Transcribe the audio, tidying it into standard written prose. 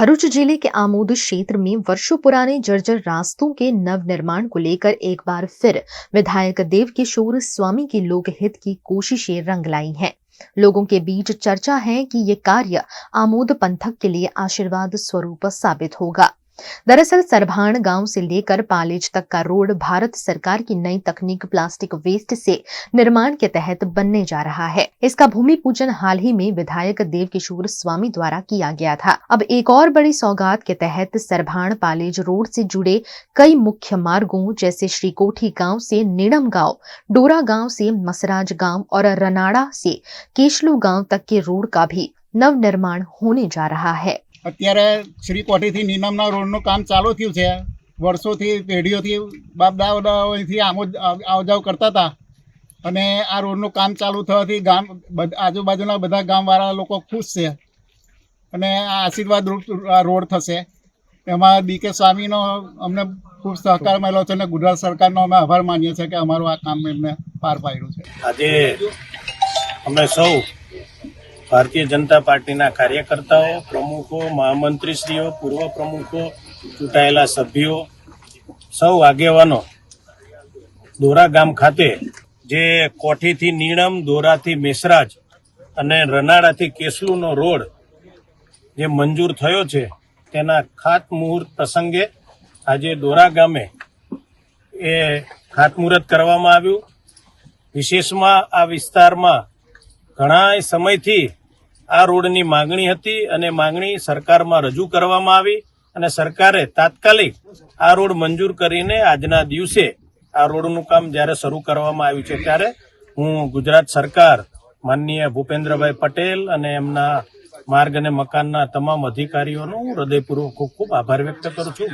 भरूच जिले के आमोद क्षेत्र में वर्षों पुराने जर्जर रास्तों के नवनिर्माण को लेकर एक बार फिर विधायक देवकिशोर स्वामी की लोकहित की कोशिशें रंग लाई हैं। लोगों के बीच चर्चा है कि ये कार्य आमोद पंथक के लिए आशीर्वाद स्वरूप साबित होगा। दरअसल सरभाण गांव से लेकर पालेज तक का रोड भारत सरकार की नई तकनीक प्लास्टिक वेस्ट से निर्माण के तहत बनने जा रहा है। इसका भूमि पूजन हाल ही में विधायक देवकिशोर स्वामी द्वारा किया गया था। अब एक और बड़ी सौगात के तहत सरभाण पालेज रोड से जुड़े कई मुख्य मार्गों जैसे श्रीकोठी गांव से नीड़म गांव, डोरा गांव से मसराज गांव और रनाड़ा से केशलू गांव तक के रोड का भी नवनिर्माण होने जा रहा है। અત્યારે શ્રીકોઠીથી નીલમના રોડનું કામ ચાલુ થયું છે। વર્ષોથી પેઢીઓથી બાપ દાદાઓથી આમોદ આવજાવ કરતા હતા અને આ રોડનું કામ ચાલુ થવાથી ગામ આજુબાજુના બધા ગામવાળા લોકો ખુશ છે અને આ આશીર્વાદ રોડ થશે। એમાં ડીકે સ્વામીનો અમને ખૂબ સહકાર મળ્યો છે અને ગુજરાત સરકારનો અમે આભાર માનીએ છીએ કે અમારું આ કામ એમને પાર પાડ્યું છે। આજે અમે સૌ भारतीय जनता पार्टी कार्यकर्ताओं, प्रमुखों, महामंत्रीश्रीओ, पूर्व प्रमुखों, चूंटायेला सभ्यों, सौ आगेवानो दोरा गाम खाते जे कोठी थी नीणम, दोरा थी मेसराज अने रनाड़ा थी केसलू नो रोड जे मंजूर थयो छे तेना खातमुहूर्त प्रसंगे आजे दोरा गामे ए खातमुहूर्त करवामां आव्युं। विशेषमां आ विस्तारमां घणा समयथी आ रोडनी मागणी हती अने मागणी सरकारमां रजू करवामां आवी अने सरकारे तात्कालिक आ रोड मंजूर करीने आजना दिवसे आ रोडनुं काम ज्यारे शरू करवामां आव्युं छे त्यारे हूँ गुजरात सरकार माननीय भूपेन्द्रभाई पटेल अने एमना मार्ग अने मकानना तमाम अधिकारीओनो हृदयपूर्वक खूब खूब आभार व्यक्त करूं छुं।